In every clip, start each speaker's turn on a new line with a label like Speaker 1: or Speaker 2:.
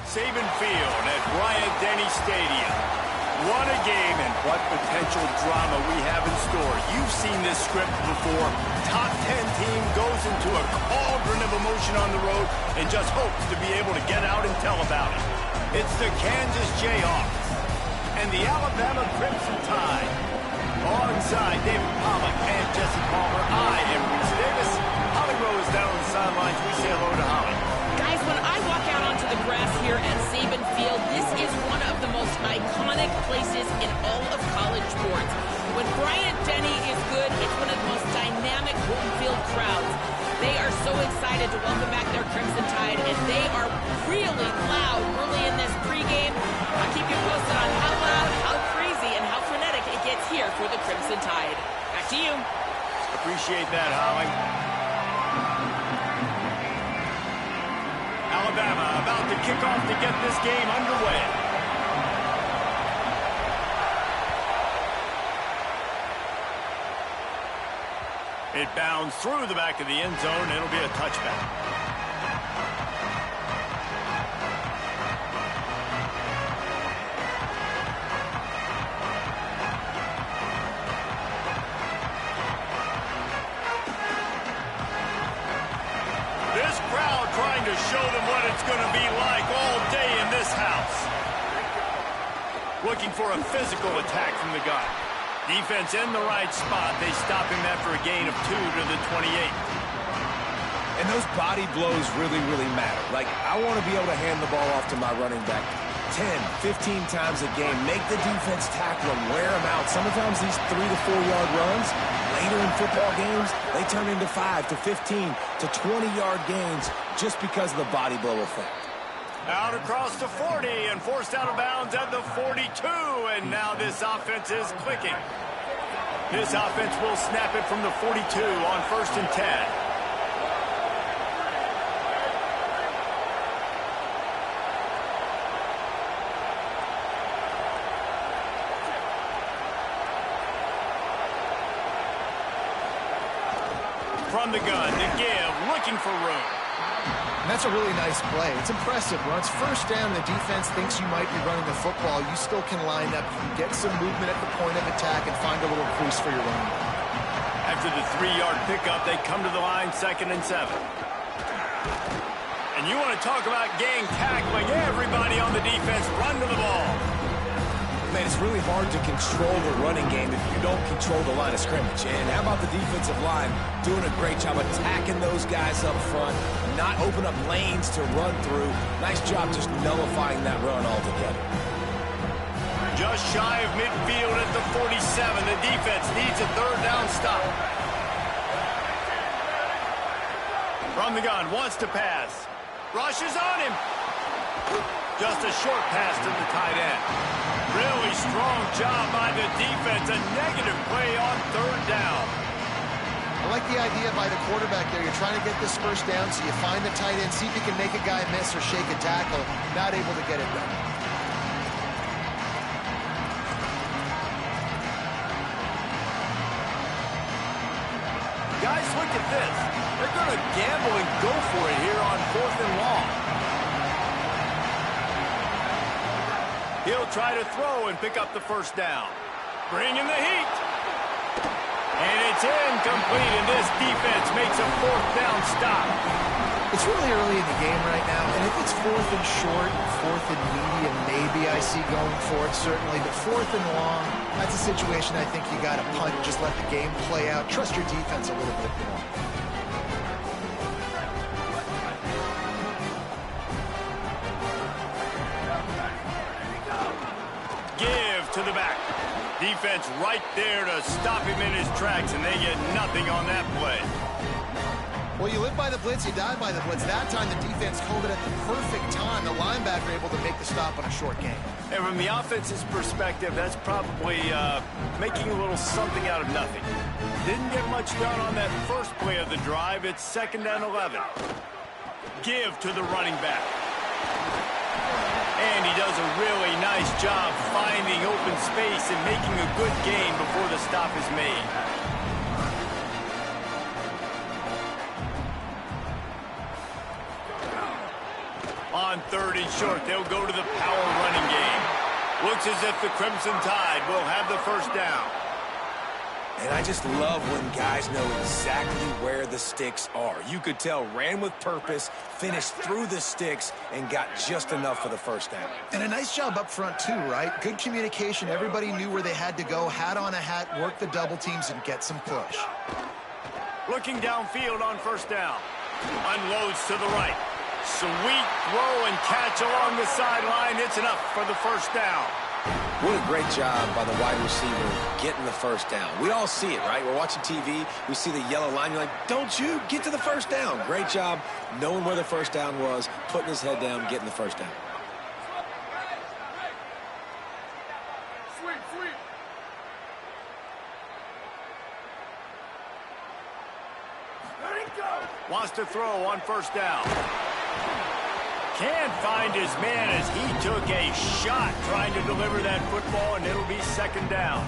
Speaker 1: Saban Field at Bryant-Denny Stadium. What a game and what potential drama we have in store. You've seen this script before. Top 10 team goes into a cauldron of emotion on the road and just hopes to be able to get out and tell about it. It's the Kansas Jayhawks and the Alabama Crimson Tide. Alongside David Pollock and Jesse Palmer, I am Reese Davis. Holly Rose down on the sidelines. We say hello to Holly.
Speaker 2: Guys, when I walk out onto the grass here at Saban Field, this is one of the most iconic places in all of college sports. When Bryant-Denny is good, it's one of the most dynamic home field crowds. They are so excited to welcome back their Crimson Tide, and they are really loud early in this pregame. I'll keep you posted on how loud, how crazy, and how frenetic it gets here for the Crimson Tide. Back to you.
Speaker 1: Appreciate that, Holly. Alabama about to kick off to get this game underway. It bounds through the back of the end zone. It'll be a touchback. Trying to show them what it's going to be like all day in this house. Looking for a physical attack from the gun. Defense in the right spot. They stop him after a gain of 2 to the 28.
Speaker 3: And those body blows really, really matter. Like, I want to be able to hand the ball off to my running back 10, 15 times a game. Make the defense tackle them, wear them out. Sometimes these 3 to 4 yard runs, later in football games, they turn into 5 to 15 to 20-yard gains just because of the body blow effect.
Speaker 1: Out across the 40 and forced out of bounds at the 42. And now this offense is clicking. This offense will snap it from the 42 on 1st and 10. From the gun to give, looking for room.
Speaker 4: And that's a really nice play. It's impressive. When it's first down, the defense thinks you might be running the football. You still can line up. You can get some movement at the point of attack and find a little crease for your running back.
Speaker 1: After the 3-yard pickup, they come to the line 2nd and 7. And you want to talk about gang tackling. Everybody on the defense run to the ball.
Speaker 3: Man, it's really hard to control the running game if you don't control the line of scrimmage. And how about the defensive line doing a great job attacking those guys up front, not open up lanes to run through. Nice job just nullifying that run altogether.
Speaker 1: Just shy of midfield at the 47. The defense needs a 3rd down stop. From the gun, wants to pass. Rushes on him. Just a short pass to the tight end. Really strong job by the defense. A negative play on 3rd down.
Speaker 4: I like the idea by the quarterback there. You're trying to get this first down, so you find the tight end, see if you can make a guy miss or shake a tackle. Not able to get it done.
Speaker 1: Guys, look at this. They're going to gamble and go for it here on 4th and long. He'll try to throw and pick up the 1st down. Bringing the heat. And it's incomplete, and this defense makes a 4th down stop.
Speaker 4: It's really early in the game right now, and if it's 4th and short, 4th and medium, maybe I see going for it, certainly. But 4th and long, that's a situation I think you got to punt. Just let the game play out. Trust your defense a little bit more.
Speaker 1: To the back. Defense right there to stop him in his tracks, and they get nothing on that play.
Speaker 4: Well, you live by the blitz, you die by the blitz. That time the defense called it at the perfect time. The linebacker able to make the stop on a short gain.
Speaker 1: And from the offense's perspective, that's probably making a little something out of nothing. Didn't get much done on that first play of the drive. It's 2nd and 11. Give to the running back. And he does a really nice job finding open space and making a good gain before the stop is made. On On 3rd and short, they'll go to the power running game. Looks as if the Crimson Tide will have the first down.
Speaker 3: And I just love when guys know exactly where the sticks are. You could tell ran with purpose, finished through the sticks, and got just enough for the first down.
Speaker 4: And a nice job up front, too, right? Good communication. Everybody knew where they had to go, hat on a hat, work the double teams, and get some push.
Speaker 1: Looking downfield on first down. Unloads to the right. Sweet throw and catch along the sideline. It's enough for the first down.
Speaker 3: What a great job by the wide receiver getting the first down. We all see it, right? We're watching TV. We see the yellow line. You're like, don't you get to the first down. Great job knowing where the first down was, putting his head down, getting the first down.
Speaker 1: Wants to throw on first down. Can't find his man as he took a shot trying to deliver that football, and it'll be second down.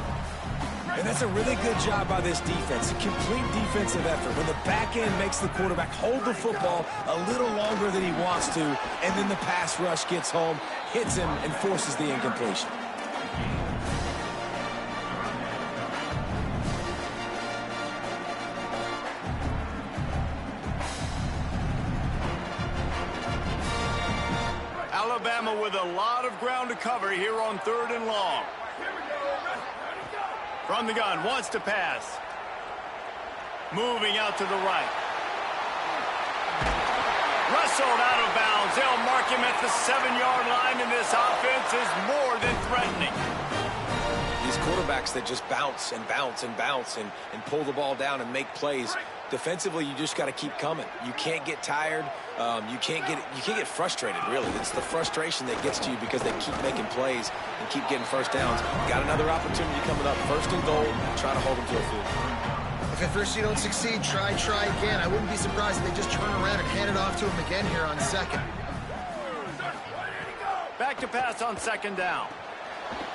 Speaker 3: And that's a really good job by this defense, a complete defensive effort. When the back end makes the quarterback hold the football a little longer than he wants to, and then the pass rush gets home, hits him, and forces the incompletion.
Speaker 1: Alabama with a lot of ground to cover here on 3rd and long. From the gun, wants to pass. Moving out to the right. Wrestled out of bounds. They'll mark him at the 7-yard line, and this offense is more than threatening.
Speaker 3: These quarterbacks that just bounce and bounce and bounce and pull the ball down and make plays. Defensively, you just got to keep coming. You can't get tired. You can't get frustrated, really. It's the frustration that gets to you because they keep making plays and keep getting first downs. Got another opportunity coming up. 1st and goal. Try to hold them to a field.
Speaker 4: If at first you don't succeed, try again. I wouldn't be surprised if they just turn around and hand it off to him again here on 2nd.
Speaker 1: Back to pass on 2nd down.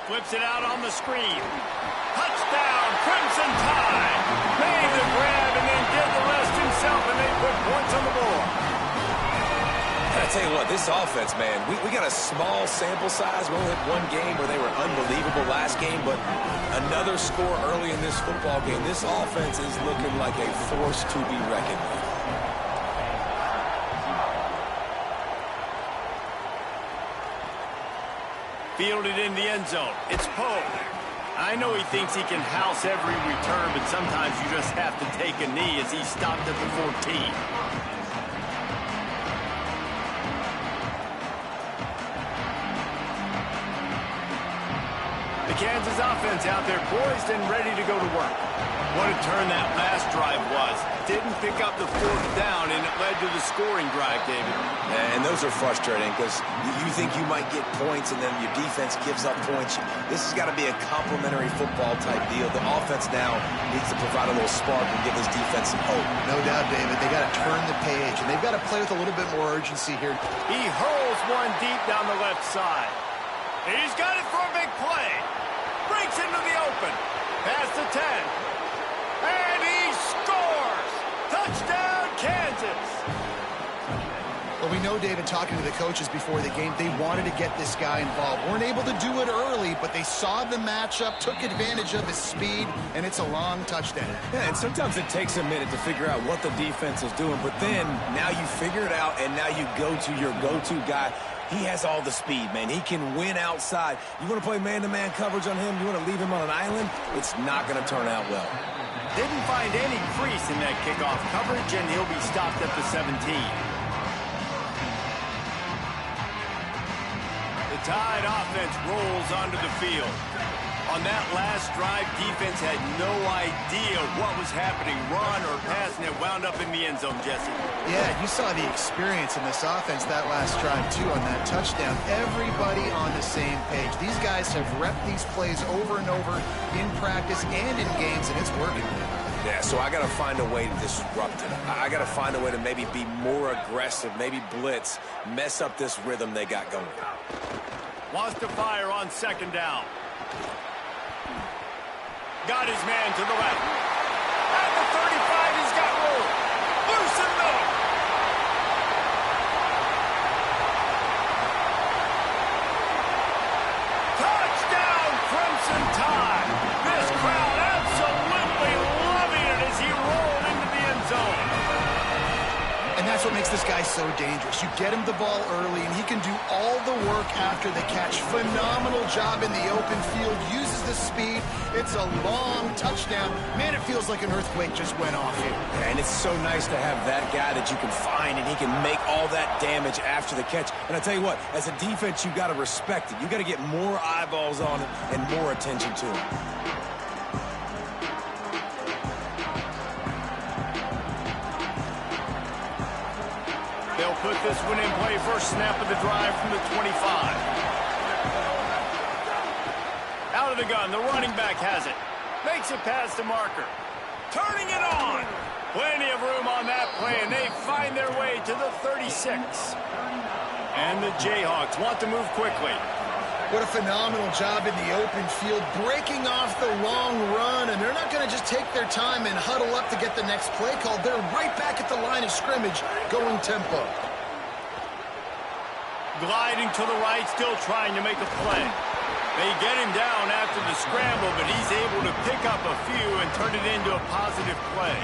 Speaker 1: Flips it out on the screen. Touchdown, Crimson Tide. Made the grab and then did the rest himself, and they put points on the board.
Speaker 3: I tell you what, this offense, man, we got a small sample size. We only had one game where they were unbelievable last game, but another score early in this football game. This offense is looking like a force to be reckoned with.
Speaker 1: Fielded in the end zone. It's Poe. I know he thinks he can house every return, but sometimes you just have to take a knee as he stopped at the 14. The Kansas offense out there poised and ready to go to work. What a turn that last drive was. Didn't pick up the 4th down, and it led to the scoring drive, David.
Speaker 3: And those are frustrating because you think you might get points and then your defense gives up points. This has got to be a complementary football type deal. The offense now needs to provide a little spark and give this defense some hope.
Speaker 4: No doubt, David. They got to turn the page, and they've got to play with a little bit more urgency here.
Speaker 1: He hurls one deep down the left side. He's got it for a big play. Breaks into the open. Past the 10. And he scores! Touchdown, Kansas!
Speaker 4: Well, we know, David, talking to the coaches before the game, they wanted to get this guy involved. Weren't able to do it early, but they saw the matchup, took advantage of his speed, and it's a long touchdown.
Speaker 3: Yeah, and sometimes it takes a minute to figure out what the defense is doing, but then now you figure it out, and now you go to your go-to guy. He has all the speed, man. He can win outside. You want to play man-to-man coverage on him? You want to leave him on an island? It's not going to turn out well.
Speaker 1: Didn't find any crease in that kickoff coverage, and he'll be stopped at the 17. The Tide offense rolls onto the field. On that last drive, defense had no idea what was happening, run or pass, and it wound up in the end zone, Jesse.
Speaker 4: Yeah, you saw the experience in this offense that last drive, too, on that touchdown. Everybody on the same page. These guys have repped these plays over and over in practice and in games, and it's working.
Speaker 3: Yeah, so I got to find a way to disrupt it. I got to find a way to maybe be more aggressive, maybe blitz, mess up this rhythm they got going.
Speaker 1: Wants to fire on 2nd down. Got his man to the left. At the 35, he's got room. Loose in the middle. Crimson Tide. This crowd absolutely loving it as he rolled into the end zone.
Speaker 4: And that's what makes this guy so dangerous. You get him the ball early, and he can do all the work after the catch. Phenomenal job in the open field. Uses the speed. It's a long touchdown. Man, it feels like an earthquake just went off here.
Speaker 3: And it's so nice to have that guy that you can find, and he can make all that damage after the catch. And I tell you what, as a defense, you got to respect it. You got to get more eyeballs on it and more attention to it.
Speaker 1: They'll put this one in play. First snap of the drive from the 25. Out of the gun, the running back has it. Makes it past the marker. Turning it on. Plenty of room on that play, and they find their way to the 36. And the Jayhawks want to move quickly.
Speaker 4: What a phenomenal job in the open field, breaking off the long run, and they're not going to just take their time and huddle up to get the next play called. They're right back at the line of scrimmage, going tempo.
Speaker 1: Gliding to the right, still trying to make a play. They get him down after the scramble, but he's able to pick up a few and turn it into a positive play.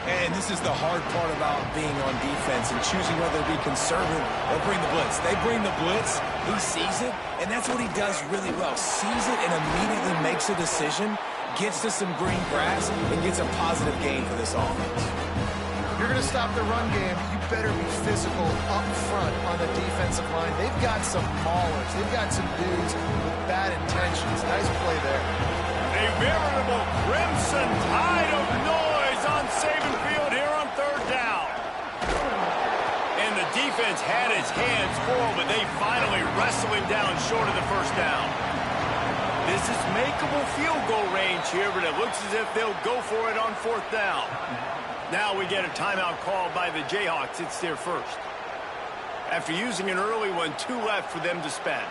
Speaker 3: And this is the hard part about being on defense and choosing whether to be conservative or bring the blitz. They bring the blitz, he sees it, and that's what he does really well. Sees it and immediately makes a decision, gets to some green grass, and gets a positive gain for this offense.
Speaker 4: You're going to stop the run game, you better be physical up front on the defensive line. They've got some maulers. They've got some dudes with bad intentions. Nice play there.
Speaker 1: A veritable crimson tide of noise on Saban Field here on third down. And the defense had its hands full, but they finally wrestle him down short of the first down. This is makeable field goal range here, but it looks as if they'll go for it on fourth down. Now we get a timeout called by the Jayhawks. It's their first. After using an early one, 2 left for them to spend.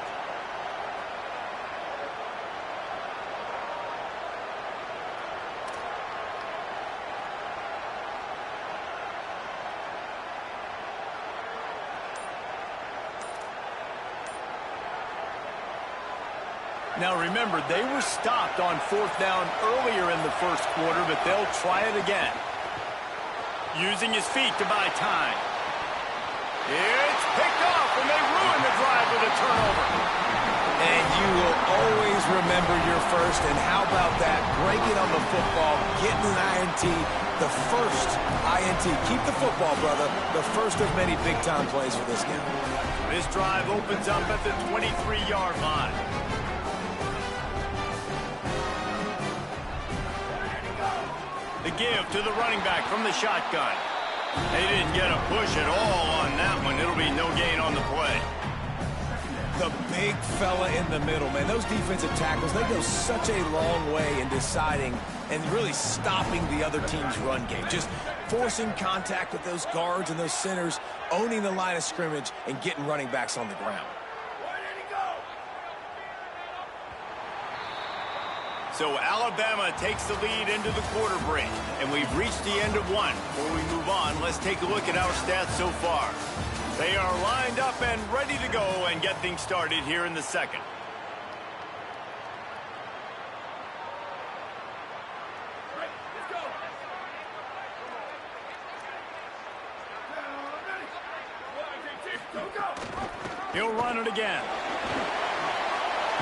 Speaker 1: Now remember, they were stopped on fourth down earlier in the first quarter, but they'll try it again. Using his feet to buy time. It's picked off, and they ruin the drive with a turnover.
Speaker 3: And you will always remember your first, and how about that? Breaking on the football, getting an INT, the first INT. Keep the football, brother. The first of many big-time plays for this game.
Speaker 1: This drive opens up at the 23-yard line. The give to the running back from the shotgun. They didn't get a push at all on that one. It'll be no gain on the play.
Speaker 3: The big fella in the middle, man. Those defensive tackles, they go such a long way in deciding and really stopping the other team's run game. Just forcing contact with those guards and those centers, owning the line of scrimmage, and getting running backs on the ground.
Speaker 1: So Alabama takes the lead into the quarter break, and we've reached the end of one. Before we move on, let's take a look at our stats so far. They are lined up and ready to go and get things started here in the second. He'll run it again.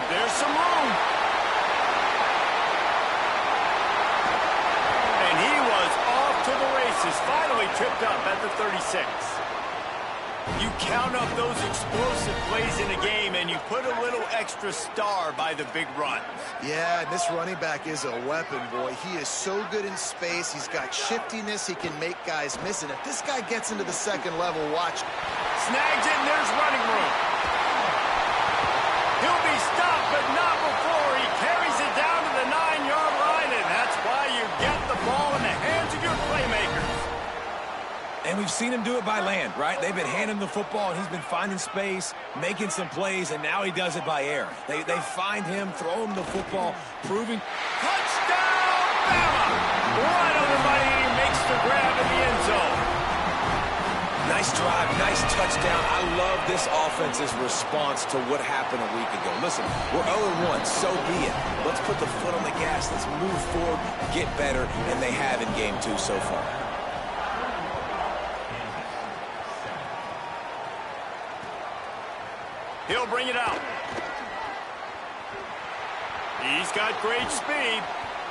Speaker 1: There's some room. And he was off to the races, finally tripped up at the 36. You count up those explosive plays in a game, and you put a little extra star by the big runs.
Speaker 4: Yeah, this running back is a weapon, boy. He is so good in space. He's got shiftiness. He can make guys miss. And if this guy gets into the second level, watch.
Speaker 1: Snags it, and there's running room. He'll be stopped, but not before he carries it down to the 9-yard line, and that's why you get the ball in the hands of your playmakers.
Speaker 3: And we've seen him do it by land, right? They've been handing him the football, and he's been finding space, making some plays, and now he does it by air. They find him, throw him the football, proving.
Speaker 1: Touchdown, Bama! Right on the money, and he makes the grab in the end zone.
Speaker 3: Nice drive, nice touchdown. I love this offense's response to what happened a week ago. Listen, we're 0-1, so be it. Let's put the foot on the gas. Let's move forward, get better, and they have in game 2 so far.
Speaker 1: He'll bring it out. He's got great speed.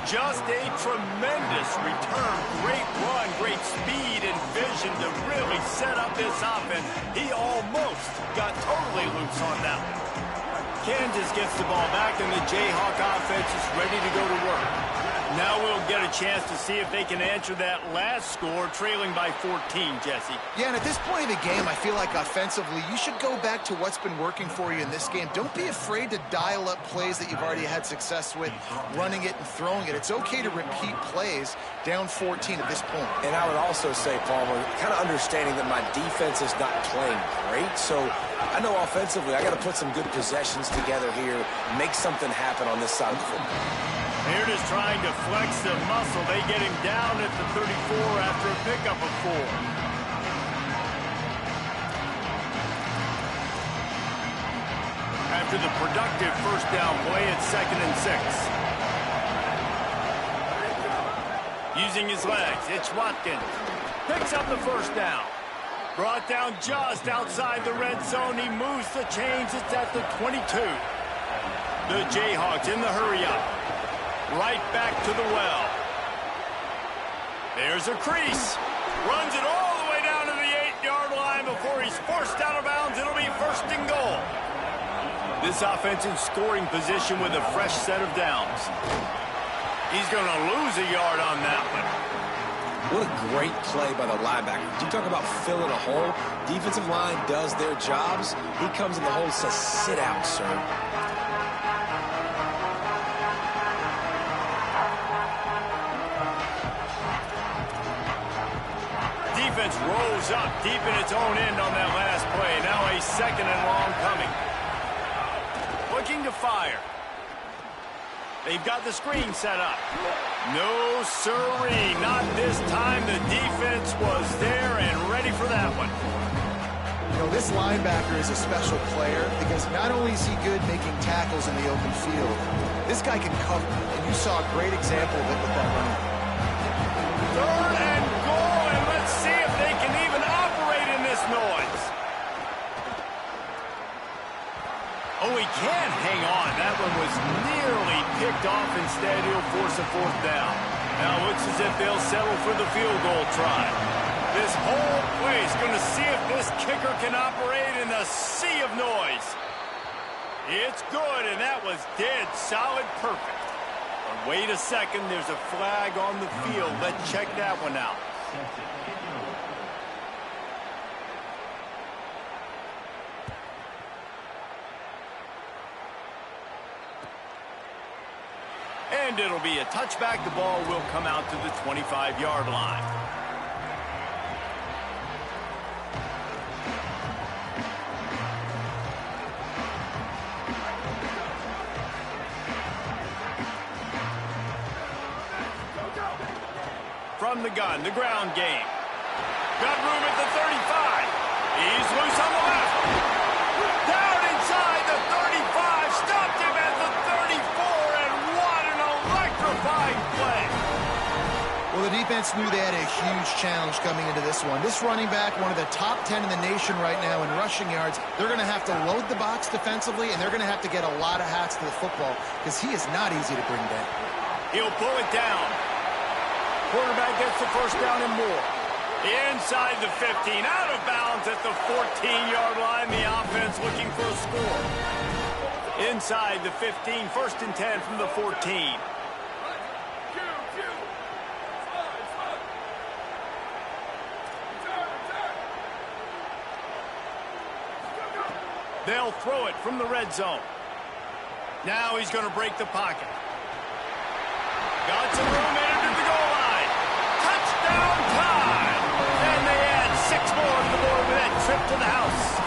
Speaker 1: Just a tremendous return. Great run, great speed and vision to really set up this offense. He almost got totally loose on that one. Kansas gets the ball back, and the Jayhawk offense is ready to go to work. Now we'll get a chance to see if they can answer that last score, trailing by 14, Jesse.
Speaker 4: Yeah, and at this point of the game, I feel like offensively, you should go back to what's been working for you in this game. Don't be afraid to dial up plays that you've already had success with, running it and throwing it. It's okay to repeat plays down 14 at this point.
Speaker 3: And I would also say, Palmer, kind of understanding that my defense is not playing great, so I know offensively I got to put some good possessions together here, make something happen on this side of the football.
Speaker 1: They're just trying to flex the muscle. They get him down at the 34 after a pickup of 4. After the productive first down play, it's 2nd and 6. Using his legs, it's Watkins. Picks up the first down. Brought down just outside the red zone. He moves the chains. It's at the 22. The Jayhawks in the hurry-up. Right back to the well. There's a crease. Runs it all the way down to the 8-yard line before he's forced out of bounds. It'll be 1st and goal. This offense in scoring position with a fresh set of downs. He's going to lose a yard on that one.
Speaker 3: What a great play by the linebacker. You talk about filling a hole. Defensive line does their jobs. He comes in the hole and says, sit out, sir.
Speaker 1: Defense rolls up deep in its own end on that last play. Now a 2nd and long coming. Looking to fire. They've got the screen set up. No siree, not this time. The defense was there and ready for that one.
Speaker 4: You know, this linebacker is a special player because not only is he good making tackles in the open field, this guy can cover. And you saw a great example of it with that run.
Speaker 1: 3rd and goal, and let's see if they can even operate in this noise. Oh, he can't hang on. That one was nearly picked off. Instead, he'll force a 4th down. Now it looks as if they'll settle for the field goal try. This whole play is going to see if this kicker can operate in the sea of noise. It's good, and that was dead solid perfect. Wait a second, there's a flag on the field. Let's check that one out. And it'll be a touchback. The ball will come out to the 25-yard line. From the gun, the ground game. Got room at the 35. He's loose on the left. Down inside the 35. Stopped him at the 34, and what an electrifying play.
Speaker 4: Well, the defense knew they had a huge challenge coming into this one. This running back, one of the top 10 in the nation right now in rushing yards, they're going to have to load the box defensively, and they're going to have to get a lot of hats to the football because he is not easy to bring down.
Speaker 1: He'll pull it down. Quarterback gets the first down and more. Inside the 15, out of bounds at the 14-yard line. The offense looking for a score. Inside the 15, 1st and 10 from the 14. They'll throw it from the red zone. Now he's going to break the pocket. Got some room, entered to the goal line. Touchdown time! And they add 6 more to the board with that trip to the house.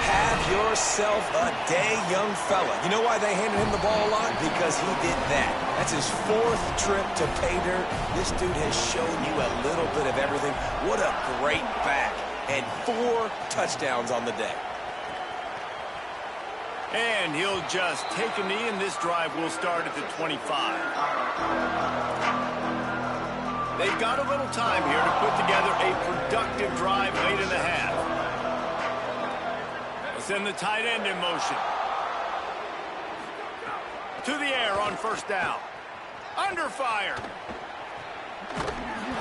Speaker 3: Have your yourself a day, young fella. You know why they handed him the ball a lot? Because he did that. That's his 4th trip to pay dirt. This dude has shown you a little bit of everything. What a great back. And 4 touchdowns on the day.
Speaker 1: And he'll just take a knee, and this drive will start at the 25. They've got a little time here to put together a productive drive late in the half. They'll send the tight end in motion. To the air on 1st down. Under fire.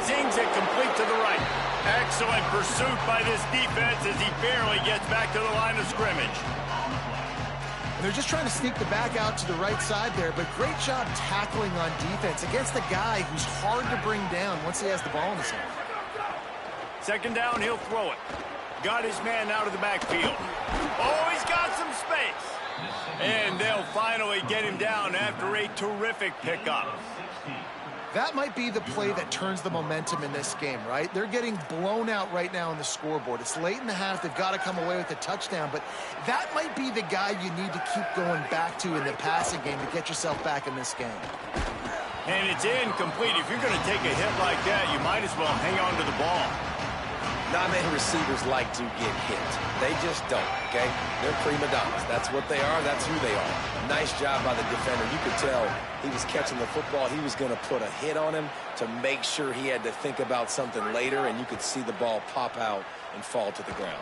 Speaker 1: Zings it complete to the right. Excellent pursuit by this defense as he barely gets back to the line of scrimmage.
Speaker 4: They're just trying to sneak the back out to the right side there, but great job tackling on defense against a guy who's hard to bring down once he has the ball in his hand.
Speaker 1: 2nd down, he'll throw it. Got his man out of the backfield. Oh, he's got some space. And they'll finally get him down after a terrific pickup.
Speaker 4: That might be the play that turns the momentum in this game, right? They're getting blown out right now on the scoreboard. It's late in the half. They've got to come away with a touchdown, but that might be the guy you need to keep going back to in the passing game to get yourself back in this game.
Speaker 1: And it's incomplete. If you're going to take a hit like that, you might as well hang on to the ball.
Speaker 3: Not many receivers like to get hit. They just don't, okay? They're prima donnas. That's what they are. That's who they are. Nice job by the defender. You could tell he was catching the football. He was going to put a hit on him to make sure he had to think about something later, and you could see the ball pop out and fall to the ground.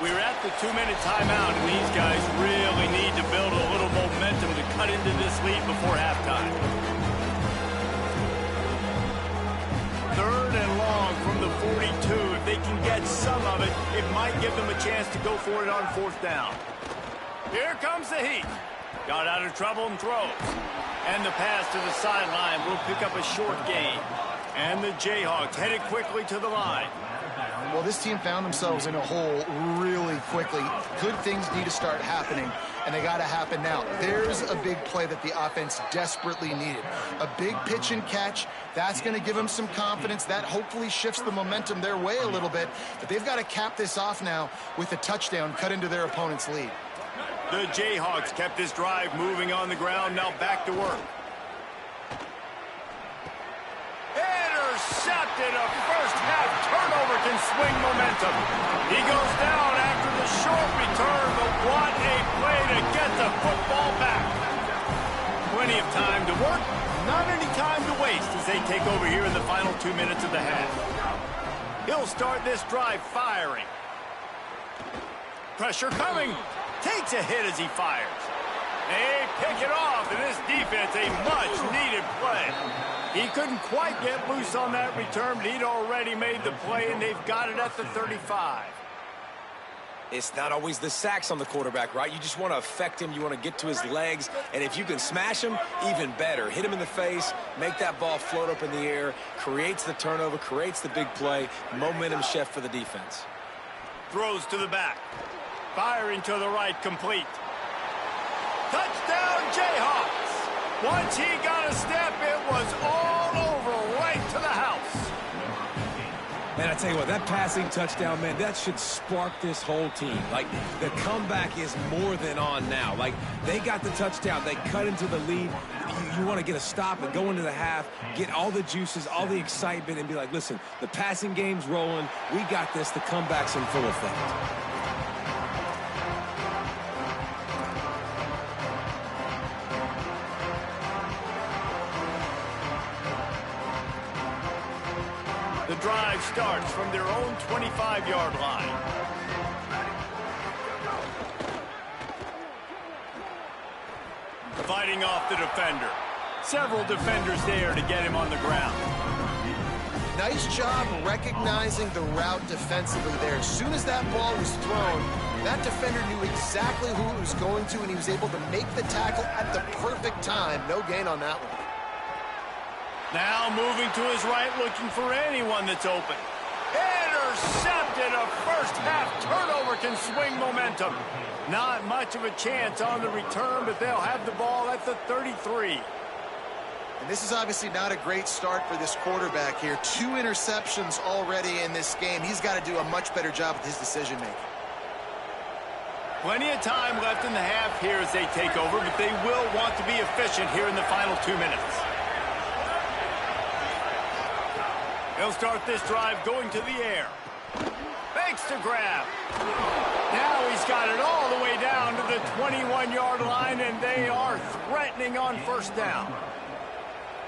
Speaker 1: We're at the 2-minute timeout, and these guys really need to build a little momentum to cut into this lead before halftime. 3rd and long from the 42. If they can get some of it, it might give them a chance to go for it on 4th down. Here comes the heat. Got out of trouble and throws. And the pass to the sideline will pick up a short gain. And the Jayhawks headed quickly to the line.
Speaker 4: Well, this team found themselves in a hole really quickly. Good things need to start happening, and they got to happen now. There's a big play that the offense desperately needed. A big pitch and catch. That's going to give them some confidence. That hopefully shifts the momentum their way a little bit. But they've got to cap this off now with a touchdown cut into their opponent's lead.
Speaker 1: The Jayhawks kept this drive moving on the ground. Now back to work. Intercepted. A first-half turnover can swing momentum. He goes down after the short return, but what a play to get the football back. Plenty of time to work, not any time to waste as they take over here in the final 2 minutes of the half. He'll start this drive firing. Pressure coming. Takes a hit as he fires. They pick it off, and this defense, a much-needed play. He couldn't quite get loose on that return, but he'd already made the play, and they've got it at the 35.
Speaker 3: It's not always the sacks on the quarterback, right? You just want to affect him. You want to get to his legs, and if you can smash him, even better. Hit him in the face, make that ball float up in the air, creates the turnover, creates the big play, momentum shift for the defense.
Speaker 1: Throws to the back. Firing to the right, complete. Touchdown, Jayhawks. Once he got a step, it was all over, right to the house.
Speaker 3: Man, I tell you what, that passing touchdown, man, that should spark this whole team. Like, the comeback is more than on now. Like, they got the touchdown. They cut into the lead. You want to get a stop and go into the half, get all the juices, all the excitement, and be like, listen, the passing game's rolling. We got this. The comeback's in full effect.
Speaker 1: The drive starts from their own 25-yard line. Fighting off the defender. Several defenders there to get him on the ground.
Speaker 4: Nice job recognizing the route defensively there. As soon as that ball was thrown, that defender knew exactly who it was going to, and he was able to make the tackle at the perfect time. No gain on that one.
Speaker 1: Now moving to his right, looking for anyone that's open. Intercepted. A first-half turnover can swing momentum. Not much of a chance on the return, but they'll have the ball at the 33.
Speaker 4: And this is obviously not a great start for this quarterback here. 2 interceptions already in this game. He's got to do a much better job with his decision-making.
Speaker 1: Plenty of time left in the half here as they take over, but they will want to be efficient here in the final 2 minutes. They'll start this drive going to the air. Fakes to grab. Now he's got it all the way down to the 21-yard line, and they are threatening on first down.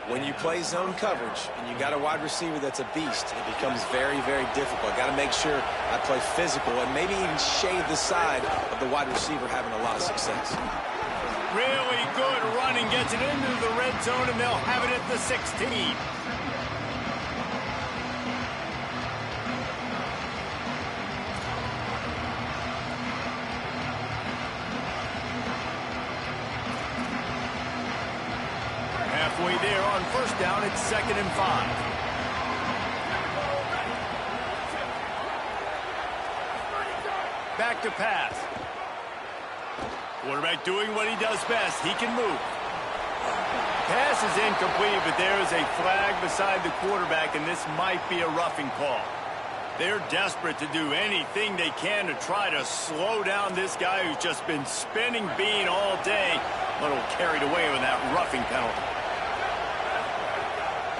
Speaker 3: When you play zone coverage and you got a wide receiver that's a beast, it becomes very, very difficult. Got to make sure I play physical and maybe even shade the side of the wide receiver having a lot of success.
Speaker 1: Really good running, gets it into the red zone, and they'll have it at the 16. Halfway there on first down, it's 2nd and 5. Back to pass. Quarterback doing what he does best. He can move. Pass is incomplete, but there is a flag beside the quarterback, and this might be a roughing call. They're desperate to do anything they can to try to slow down this guy who's just been spinning bean all day. A little carried away with that roughing penalty.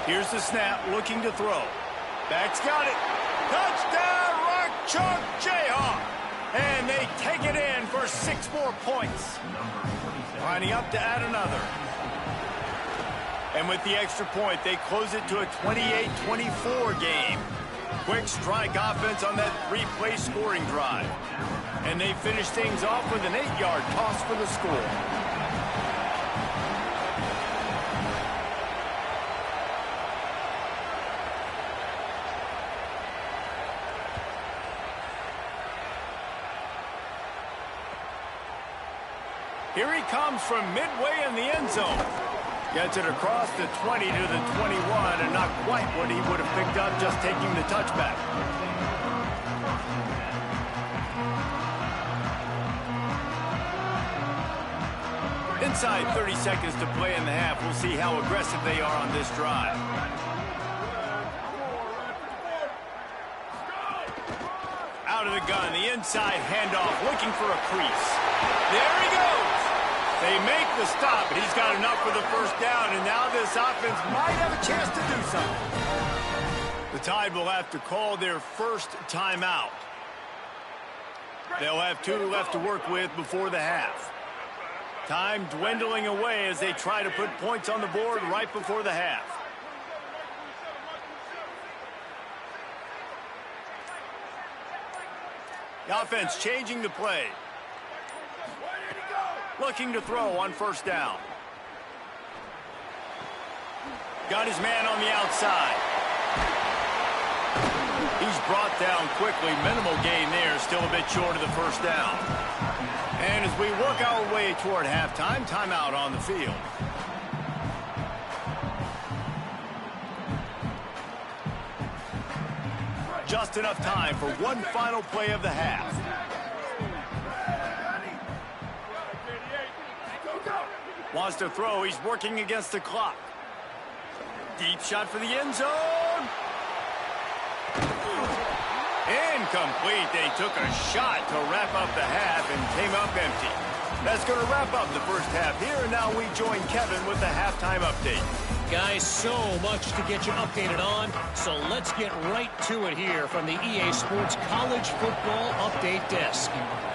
Speaker 1: Here's the snap, looking to throw. Back's got it. Touchdown, Rock Chalk Jayhawk. And they take it in for 6 more points. Lining up to add another. And with the extra point, they close it to a 28-24 game. Quick strike offense on that 3-play scoring drive. And they finish things off with an 8-yard toss for the score. Here he comes from midway in the end zone. Gets it across the 20 to the 21, and not quite what he would have picked up just taking the touchback. Inside 30 seconds to play in the half. We'll see how aggressive they are on this drive. Out of the gun, the inside handoff, looking for a crease. There he goes. They make the stop. He's got enough for the first down, and now this offense might have a chance to do something. The Tide will have to call their first timeout. They'll have 2 left to work with before the half. Time dwindling away as they try to put points on the board right before the half. The offense changing the play. Looking to throw on first down. Got his man on the outside. He's brought down quickly. Minimal gain there. Still a bit short of the first down. And as we work our way toward halftime, timeout on the field. Just enough time for one final play of the half. Wants to throw. He's working against the clock. Deep shot for the end zone. Incomplete. They took a shot to wrap up the half and came up empty. That's going to wrap up the first half here, and now we join Kevin with the halftime update.
Speaker 5: Guys, so much to get you updated on, so let's get right to it here from the EA Sports College Football Update Desk.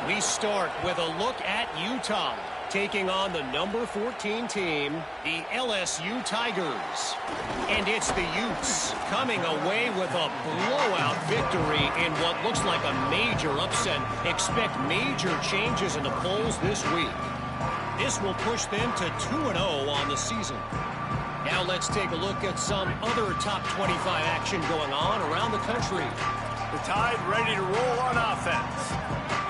Speaker 5: We start with a look at Utah, taking on the number 14 team, the LSU Tigers. And it's the Utes coming away with a blowout victory in what looks like a major upset. Expect major changes in the polls this week. This will push them to 2-0 on the season. Now let's take a look at some other top 25 action going on around the country.
Speaker 1: The Tide ready to roll on offense.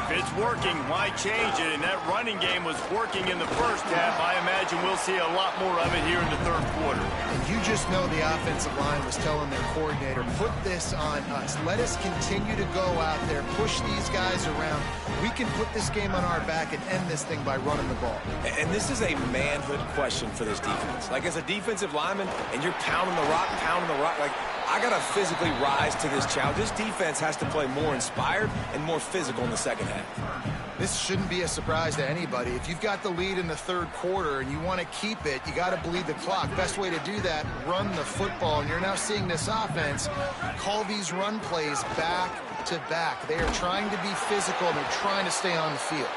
Speaker 1: If it's working, why change it? And that running game was working in the first half. I imagine we'll see a lot more of it here in the third quarter.
Speaker 4: And you just know the offensive line was telling their coordinator, put this on us. Let us continue to go out there, push these guys around. We can put this game on our back and end this thing by running the ball.
Speaker 3: And this is a manhood question for this defense. Like, as a defensive lineman, and you're pounding the rock, like, I got to physically rise to this challenge. This defense has to play more inspired and more physical in the second half.
Speaker 4: This shouldn't be a surprise to anybody. If you've got the lead in the third quarter and you want to keep it, you got to bleed the clock. Best way to do that, run the football. And you're now seeing this offense call these run plays back to back. They are trying to be physical, and they're trying to stay on the field.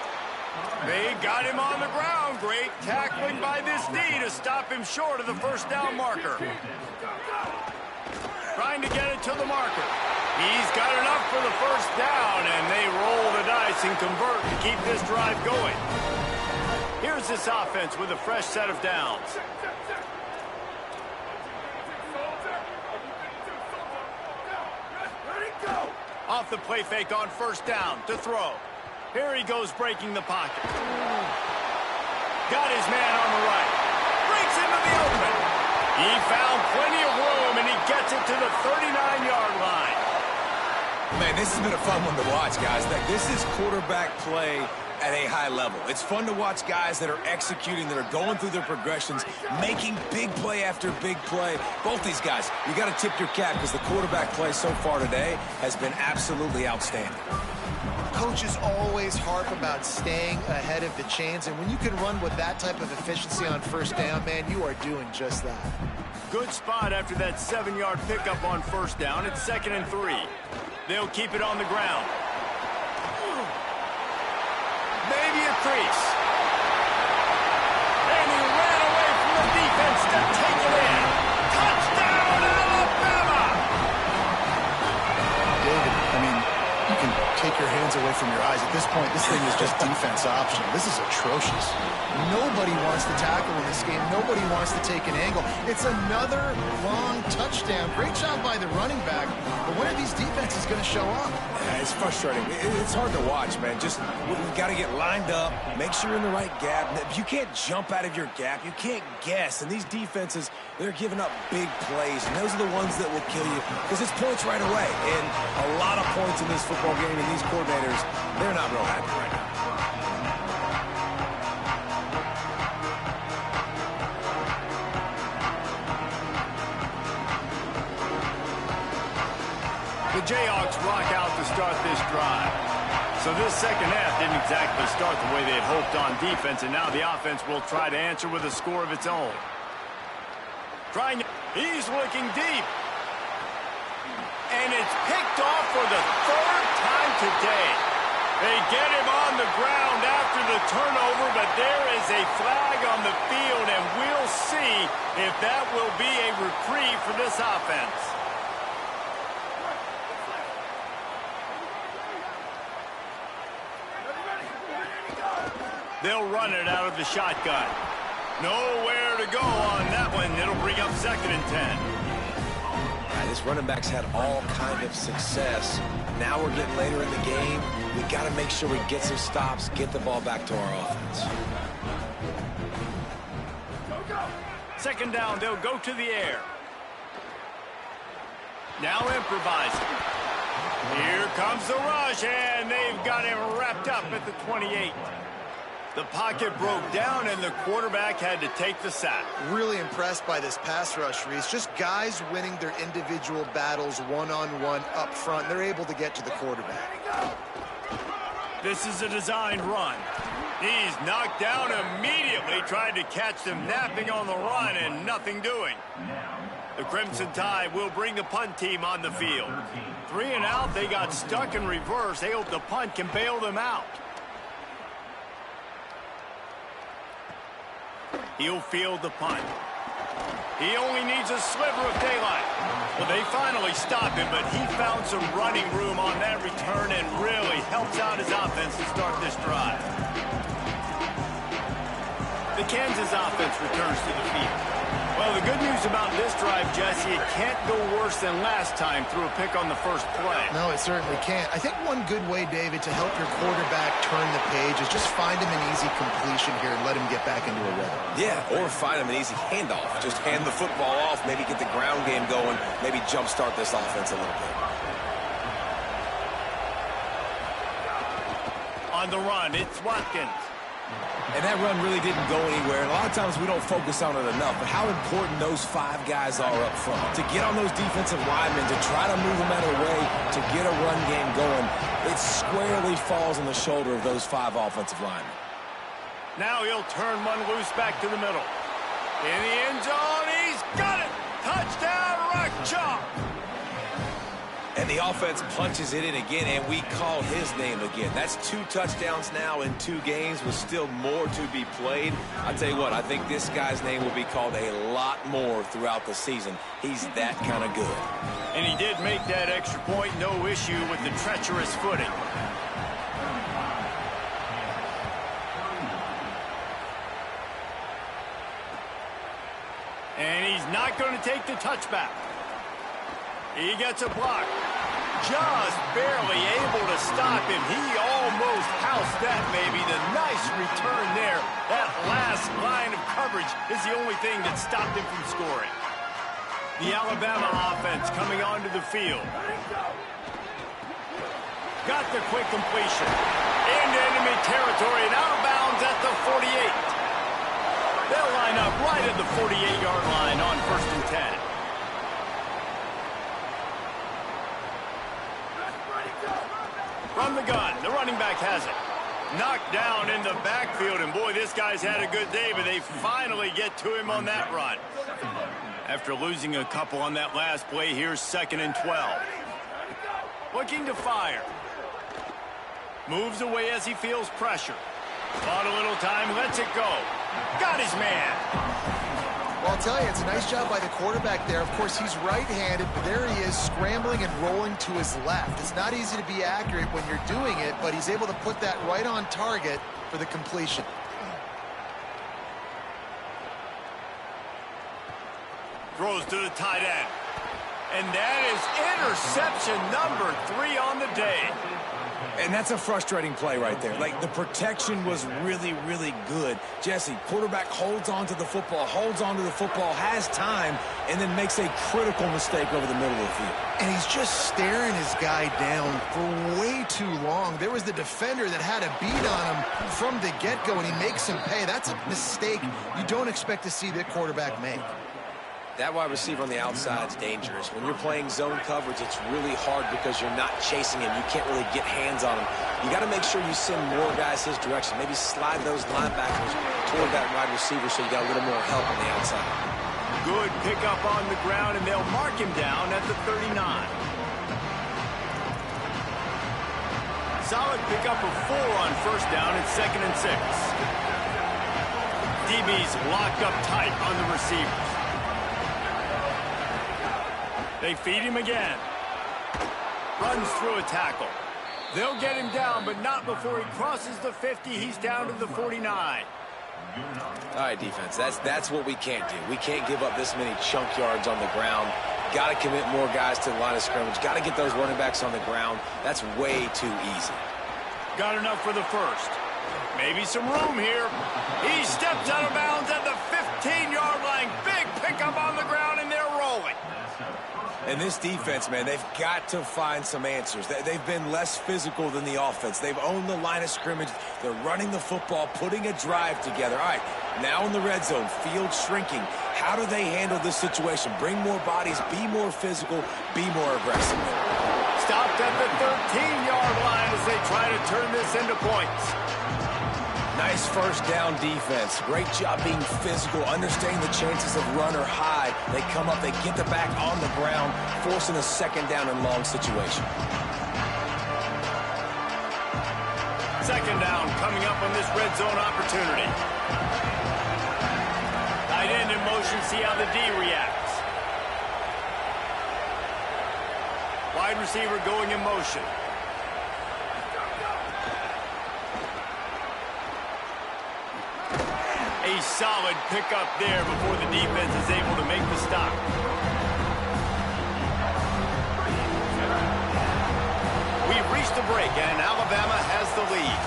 Speaker 1: They got him on the ground. Great tackling by this D to stop him short of the first down marker. Trying to get it to the marker. He's got enough for the first down, and they roll the dice and convert to keep this drive going. Here's this offense with a fresh set of downs. Off the play fake on first down to throw. Here he goes breaking the pocket. Got his man on the right. Breaks into the open. He found plenty of room, and he gets it to the 39-yard line.
Speaker 3: Man, this has been a fun one to watch, guys. This is quarterback play at a high level. It's fun to watch guys that are executing, that are going through their progressions, making big play after big play. Both these guys, you got to tip your cap because the quarterback play so far today has been absolutely outstanding.
Speaker 4: Coaches always harp about staying ahead of the chains, and when you can run with that type of efficiency on first down, man, you are doing just that.
Speaker 1: Good spot after that 7-yard pickup on first down. It's 2nd and 3. They'll keep it on the ground. Maybe a crease. And he ran away from the defense to take it in. Touchdown, Alabama!
Speaker 4: David, I mean, you can take your hands away from your eyes. At this point, this thing is just defense option. This is atrocious. Nobody wants to tackle in this game. Nobody wants to take an angle. It's another long touchdown. Great job by the running back. But when are these defenses going to show up?
Speaker 3: Yeah, it's frustrating. It's hard to watch, man. Just, we've got to get lined up, make sure you're in the right gap. If you can't jump out of your gap, you can't guess. And these defenses, they're giving up big plays. And those are the ones that will kill you because it's points right away. And a lot of points in this football game, and these coordinators, they're not real happy right now.
Speaker 1: The Jayhawks rock out to start this drive. So this second half didn't exactly start the way they had hoped on defense, and now the offense will try to answer with a score of its own. He's looking deep. And it's picked off for the 3rd time today. They get him on the ground after the turnover, but there is a flag on the field, and we'll see if that will be a reprieve for this offense. They'll run it out of the shotgun. Nowhere to go on that one. It'll bring up 2nd and 10.
Speaker 3: This running back's had all kind of success. Now we're getting later in the game. We got to make sure we get some stops, get the ball back to our offense.
Speaker 1: 2nd down, they'll go to the air. Now improvising. Here comes the rush, and they've got him wrapped up at the 28. The pocket broke down, and the quarterback had to take the sack.
Speaker 4: Really impressed by this pass rush, Reese. Just guys winning their individual battles one-on-one up front. They're able to get to the quarterback.
Speaker 1: This is a designed run. He's knocked down immediately, tried to catch them napping on the run, and nothing doing. The Crimson Tide will bring the punt team on the field. 3 and out, they got stuck in reverse. They hope the punt can bail them out. He'll field the punt. He only needs a sliver of daylight. Well, they finally stopped him, but he found some running room on that return and really helps out his offense to start this drive. The Kansas offense returns to the field. Well, the good news about this drive, Jesse, it can't go worse than last time through a pick on the first play.
Speaker 4: No, it certainly can't. I think one good way, David, to help your quarterback turn the page is just find him an easy completion here and let him get back into a rhythm.
Speaker 3: Yeah, or find him an easy handoff. Just hand the football off, maybe get the ground game going, maybe jumpstart this offense a little bit.
Speaker 1: On the run, it's Watkins.
Speaker 3: And that run really didn't go anywhere. And a lot of times we don't focus on it enough, but how important those 5 guys are up front. To get on those defensive linemen, to try to move them out of the way, to get a run game going, it squarely falls on the shoulder of those 5 offensive linemen.
Speaker 1: Now he'll turn one loose back to the middle. In the end zone, he's got it! Touchdown, Rock Chalk!
Speaker 3: And the offense punches it in again, and we call his name again. That's 2 touchdowns now in 2 games with still more to be played. I'll tell you what, I think this guy's name will be called a lot more throughout the season. He's that kind of good.
Speaker 1: And he did make that extra point, no issue with the treacherous footing. And he's not going to take the touchback. He gets a block. Just barely able to stop him. He almost housed that, maybe. The nice return there. That last line of coverage is the only thing that stopped him from scoring. The Alabama offense coming onto the field. Got the quick completion. Into enemy territory and out of bounds at the 48. They'll line up right at the 48-yard line on 1st and 10. From the gun, the running back has it. Knocked down in the backfield, and boy, this guy's had a good day, but they finally get to him on that run. After losing a couple on that last play, here's 2nd and 12. Looking to fire. Moves away as he feels pressure. Bought a little time, lets it go. Got his man.
Speaker 4: Well, I'll tell you, it's a nice job by the quarterback there. Of course, he's right-handed, but there he is scrambling and rolling to his left. It's not easy to be accurate when you're doing it, but he's able to put that right on target for the completion.
Speaker 1: Throws to the tight end. And that is interception number 3 on the day.
Speaker 3: And that's a frustrating play right there. Like, the protection was really, really good. Jesse, quarterback holds on to the football, has time, and then makes a critical mistake over the middle of the field.
Speaker 4: And he's just staring his guy down for way too long. There was the defender that had a beat on him from the get-go, and he makes him pay. That's a mistake you don't expect to see the quarterback make.
Speaker 3: That wide receiver on the outside is dangerous. When you're playing zone coverage, it's really hard because you're not chasing him. You can't really get hands on him. You got to make sure you send more guys his direction. Maybe slide those linebackers toward that wide receiver so you got a little more help on the outside.
Speaker 1: Good pickup on the ground, and they'll mark him down at the 39. Solid pickup of 4 on 1st down and 2nd and 6. DB's locked up tight on the receivers. They feed him again. Runs through a tackle. They'll get him down, but not before he crosses the 50. He's down to the 49.
Speaker 3: All right, defense, that's what we can't do. We can't give up this many chunk yards on the ground. Got to commit more guys to the line of scrimmage. Got to get those running backs on the ground. That's way too easy.
Speaker 1: Got enough for the 1st. Maybe some room here. He steps out of bounds at the 15-yard line. Big pickup on the ground, and they're rolling.
Speaker 3: And this defense, man, they've got to find some answers. They've been less physical than the offense. They've owned the line of scrimmage. They're running the football, putting a drive together. All right, now in the red zone, field shrinking. How do they handle this situation? Bring more bodies, be more physical, be more aggressive.
Speaker 1: Stopped at the 13-yard line as they try to turn this into points.
Speaker 3: Nice 1st down defense. Great job being physical, understanding the chances of run or high. They come up, they get the back on the ground, forcing a 2nd down and long situation.
Speaker 1: 2nd down coming up on this red zone opportunity. Tight end in motion, see how the D reacts. Wide receiver going in motion. A solid pickup there before the defense is able to make the stop. We've reached the break, and Alabama has the lead.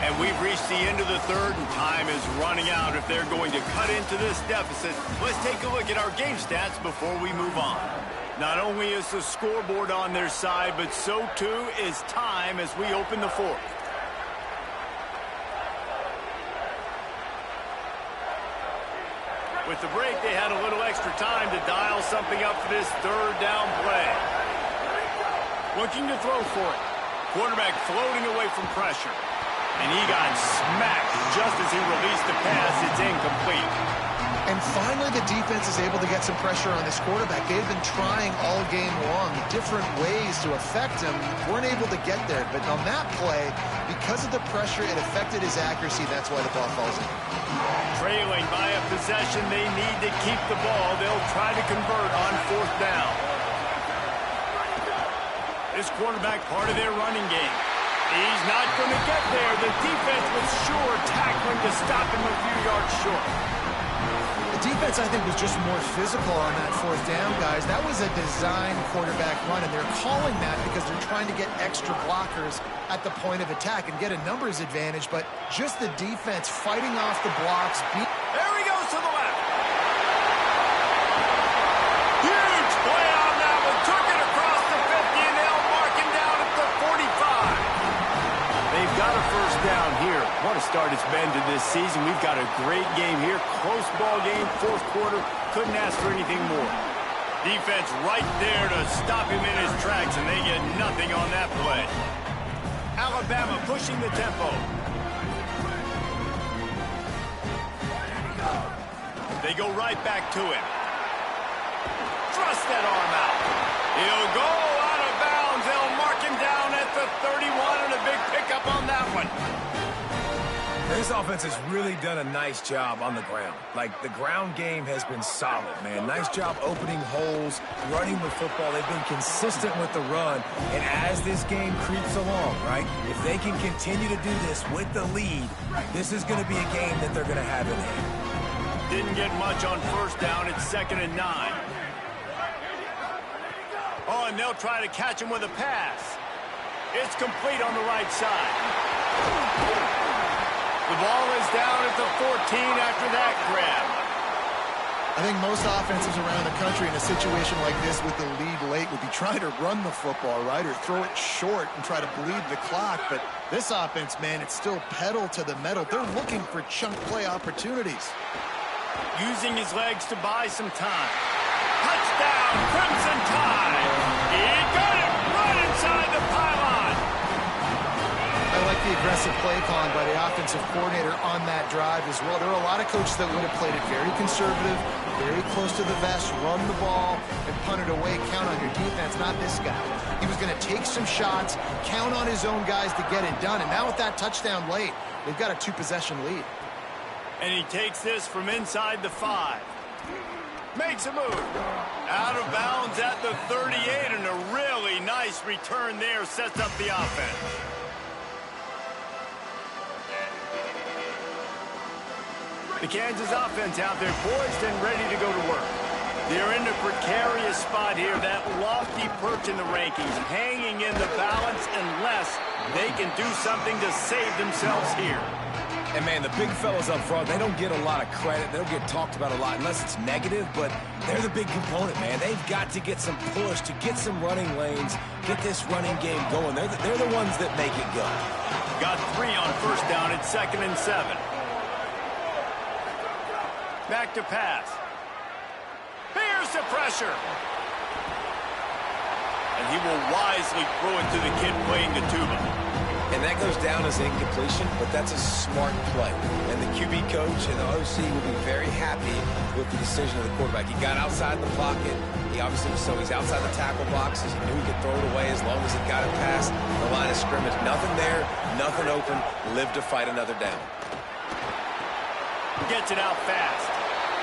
Speaker 1: And we've reached the end of the 3rd, and time is running out if they're going to cut into this deficit. Let's take a look at our game stats before we move on. Not only is the scoreboard on their side, but so too is time as we open the 4th. With the break, they had a little extra time to dial something up for this third down play. Looking to throw for it. Quarterback floating away from pressure. And he got smacked just as he released the pass. It's incomplete.
Speaker 4: And finally, the defense is able to get some pressure on this quarterback. They've been trying all game long different ways to affect him. Weren't able to get there. But on that play, because of the pressure, it affected his accuracy. That's why the ball falls in.
Speaker 1: Trailing by a possession, they need to keep the ball. They'll try to convert on fourth down. This quarterback, part of their running game. He's not going to get there. The defense was sure tackling to stop him a few yards short.
Speaker 4: The defense, I think, was just more physical on that fourth down, guys. That was a design quarterback run, and they're calling that because they're trying to get extra blockers at the point of attack and get a numbers advantage, but just the defense fighting off the blocks.
Speaker 1: There he goes to the left. Huge play on that one. Took it across the 50, and they'll mark him down at the 45. They've got a first down here. What a start it's been to this season. We've got a great game here. Close ball game, fourth quarter. Couldn't ask for anything more. Defense right there to stop him in his tracks, and they get nothing on that play. Alabama pushing the tempo. They go right back to him. Thrust that arm out. He'll go out of bounds. They'll mark him down at the 31, and a big pickup on that one.
Speaker 3: This offense has really done a nice job on the ground. Like, the ground game has been solid, man. Nice job opening holes, running the football. They've been consistent with the run. And as this game creeps along, right, if they can continue to do this with the lead, this is going to be a game that they're going to have in hand.
Speaker 1: Didn't get much on first down. It's 2nd and 9. Oh, and they'll try to catch him with a pass. It's complete on the right side. The ball is down at the 14 after that grab.
Speaker 4: I think most offenses around the country in a situation like this with the lead late would be trying to run the football, right, or throw it short and try to bleed the clock. But this offense, man, it's still pedal to the metal. They're looking for chunk play opportunities.
Speaker 1: Using his legs to buy some time. Touchdown, Crimson Tide. He got it right inside the pylon.
Speaker 4: I like the aggressive play calling by the offensive coordinator on that drive as well. There are a lot of coaches that would have played it very conservative, very close to the vest, run the ball, and punt it away, count on your defense, not this guy. He was going to take some shots, count on his own guys to get it done, and now with that touchdown late, they've got a 2-possession lead.
Speaker 1: And he takes this from inside the 5. Makes a move. Out of bounds at the 38, and a really nice return there sets up the offense. The Kansas offense out there poised and ready to go to work. They're in a precarious spot here, that lofty perch in the rankings, hanging in the balance unless they can do something to save themselves here.
Speaker 3: And, man, the big fellas up front, they don't get a lot of credit. They don't get talked about a lot unless it's negative, but they're the big component, man. They've got to get some push, to get some running lanes, get this running game going. They're the ones that make it go.
Speaker 1: Got 3 on first down at 2nd and 7. Back to pass. Here's the pressure. And he will wisely throw it to the kid playing the tuba.
Speaker 3: And that goes down as incompletion, but that's a smart play. And the QB coach and the OC will be very happy with the decision of the quarterback. He got outside the pocket. He obviously, so he's outside the tackle boxes. He knew he could throw it away as long as he got it past the line of scrimmage. Nothing there, nothing open. Live to fight another down.
Speaker 1: Gets it out fast.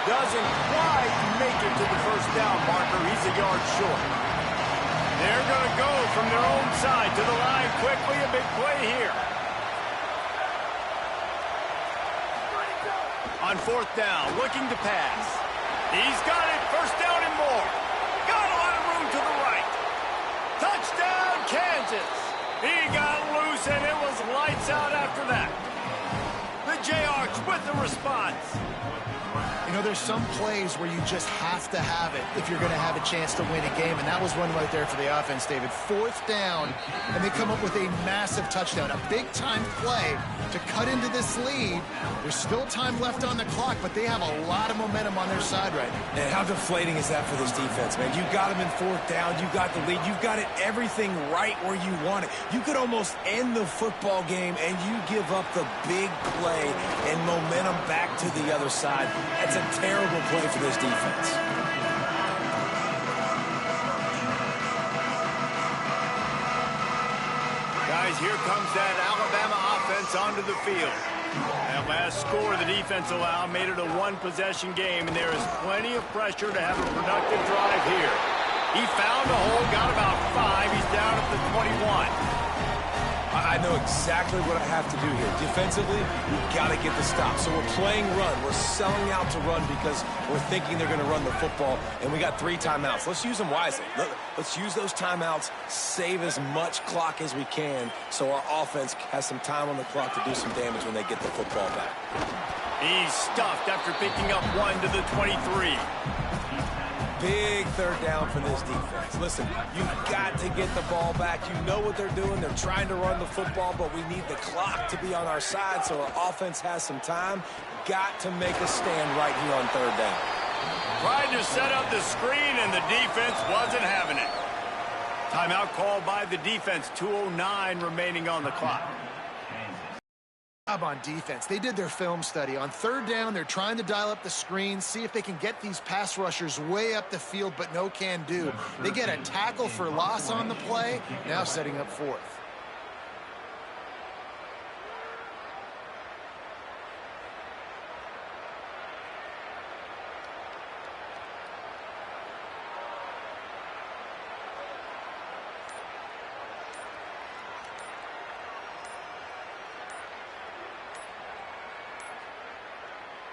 Speaker 1: Doesn't quite make it to the first down marker. He's a yard short. They're going to go from their own side to the line quickly. A big play here. On fourth down, looking to pass. He's got it. First down and more. Got a lot of room to the right. Touchdown, Kansas. He got loose, and it was lights out after that. The Jayhawks with the response.
Speaker 4: You know, there's some plays where you just have to have it if you're going to have a chance to win a game, and that was one right there for the offense, David. 4th down, and they come up with a massive touchdown, a big-time play to cut into this lead. There's still time left on the clock, but they have a lot of momentum on their side right now.
Speaker 3: And how deflating is that for this defense, man? You got them in 4th down, you got the lead, you've got it everything right where you want it. You could almost end the football game, and you give up the big play and momentum back to the other side. That's a terrible play for this defense.
Speaker 1: Guys, here comes that Alabama offense onto the field. That last score the defense allowed made it a one-possession game, and there is plenty of pressure to have a productive drive here. He found a hole, got about 5. He's down at the 21.
Speaker 3: I know exactly what I have to do here. Defensively, we've got to get the stop. So we're playing run. We're selling out to run because we're thinking they're going to run the football, and we got 3 timeouts. Let's use them wisely. Let's use those timeouts, save as much clock as we can so our offense has some time on the clock to do some damage when they get the football back.
Speaker 1: He's stuffed after picking up 1 to the 23.
Speaker 3: Big 3rd down for this defense. Listen, you've got to get the ball back. You know what they're doing. They're trying to run the football, but we need the clock to be on our side so our offense has some time. Got to make a stand right here on 3rd down.
Speaker 1: Tried to set up the screen, and the defense wasn't having it. Timeout called by the defense. 2:09 remaining on the clock.
Speaker 4: On defense, they did their film study. On 3rd down, they're trying to dial up the screen, see if they can get these pass rushers way up the field, but no can do. They get a tackle for loss on the play, now setting up 4th.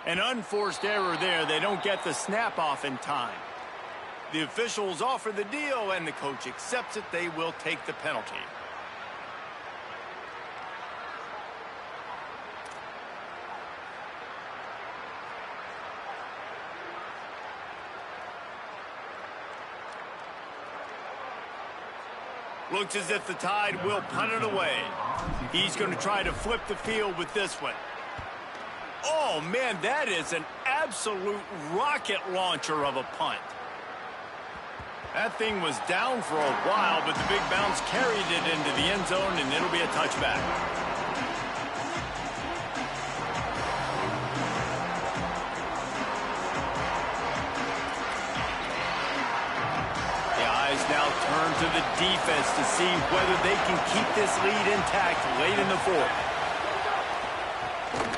Speaker 1: An unforced error there. They don't get the snap off in time. The officials offer the deal, and the coach accepts it. They will take the penalty. Looks as if the Tide will punt it away. He's going to try to flip the field with this one. Oh, man, that is an absolute rocket launcher of a punt. That thing was down for a while, but the big bounce carried it into the end zone, and it'll be a touchback. The eyes now turn to the defense to see whether they can keep this lead intact late in the 4th.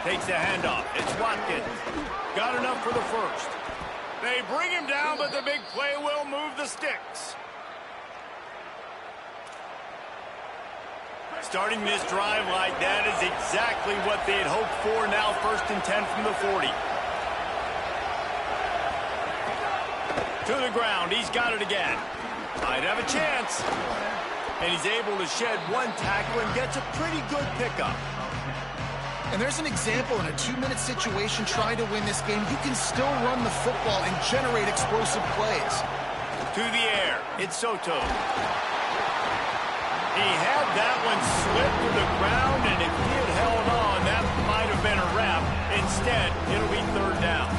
Speaker 1: Takes the handoff. It's Watkins. Got enough for the 1st. They bring him down, but the big play will move the sticks. Starting this drive like that is exactly what they had hoped for. Now 1st and 10 from the 40. To the ground. He's got it again. Might have a chance. And he's able to shed 1 tackle and gets a pretty good pickup.
Speaker 4: And there's an example in a 2-minute situation trying to win this game. You can still run the football and generate explosive plays.
Speaker 1: To the air. It's Soto. He had that one slip to the ground, and if he had held on, that might have been a wrap. Instead, it'll be 3rd down.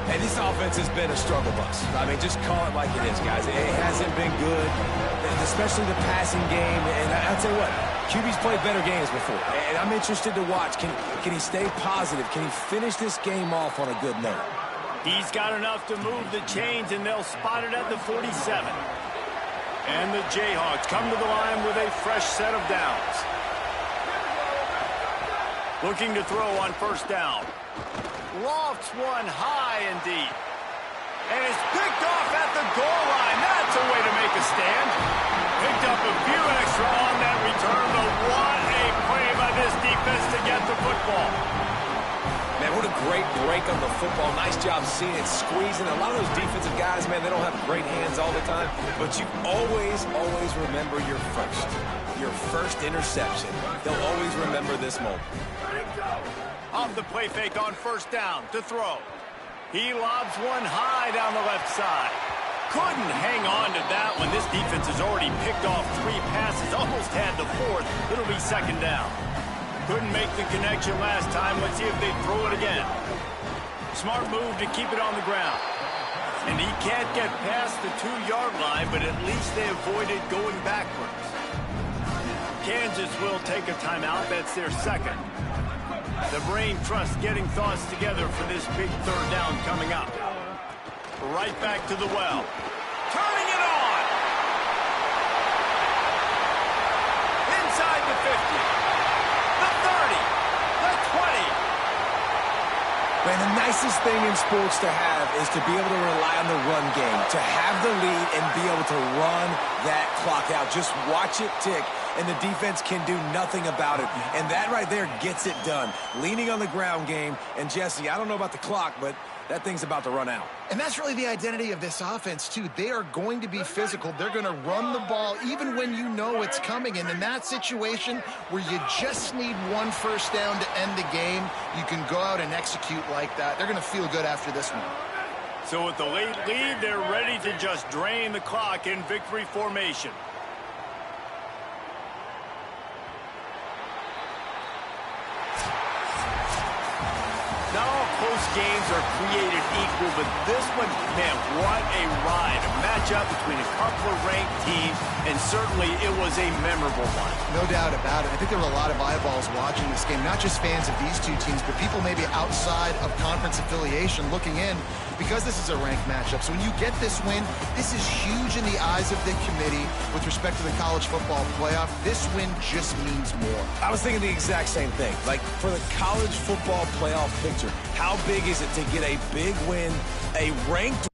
Speaker 3: Hey, this offense has been a struggle bus. I mean, just call it like it is, guys. It hasn't been good, especially the passing game. And I'll tell you what, QB's played better games before. And I'm interested to watch. Can he stay positive? Can he finish this game off on a good note?
Speaker 1: He's got enough to move the chains, and they'll spot it at the 47. And the Jayhawks come to the line with a fresh set of downs. Looking to throw on 1st down. Lofts one high and deep. And it's picked off at the goal line. That's a way to make a stand. Picked up a few extra on that return, but what a play by this defense to get the football.
Speaker 3: Man, what a great break on the football. Nice job seeing it, squeezing. A lot of those defensive guys, man, they don't have great hands all the time, but you always remember your first interception. They'll always remember this moment.
Speaker 1: Off the play fake on 1st down to throw. He lobs one high down the left side. Couldn't hang on to that when this defense has already picked off 3 passes, almost had the 4th. It'll be 2nd down. Couldn't make the connection last time. Let's see if they throw it again. Smart move to keep it on the ground. And he can't get past the 2-yard line, but at least they avoided going backwards. Kansas will take a timeout. That's their 2nd. The brain trust getting thoughts together for this big 3rd down coming up. Right back to the well. Turning it on! Inside the 50. The 30. The 20.
Speaker 3: Man, the nicest thing in sports to have is to be able to rely on the run game, to have the lead and be able to run that clock out. Just watch it tick, and the defense can do nothing about it. And that right there gets it done. Leaning on the ground game. And, Jesse, I don't know about the clock, but that thing's about to run out.
Speaker 4: And that's really the identity of this offense, too. They are going to be physical. They're going to run the ball even when you know it's coming. And in that situation where you just need 1 first down to end the game, you can go out and execute like that. They're going to feel good after this one.
Speaker 1: So with the late lead, they're ready to just drain the clock in victory formation. Not all close games are created equal, but this one, man, what a ride. A matchup between a couple of ranked teams, and certainly it was a memorable one.
Speaker 4: No doubt about it. I think there were a lot of eyeballs watching this game, not just fans of these two teams, but people maybe outside of conference affiliation looking in, because this is a ranked matchup. So when you get this win, this is huge in the eyes of the committee with respect to the college football playoff. This win just means more.
Speaker 3: I was thinking the exact same thing. Like, for the college football playoff picture, how big is it to get a big win, a ranked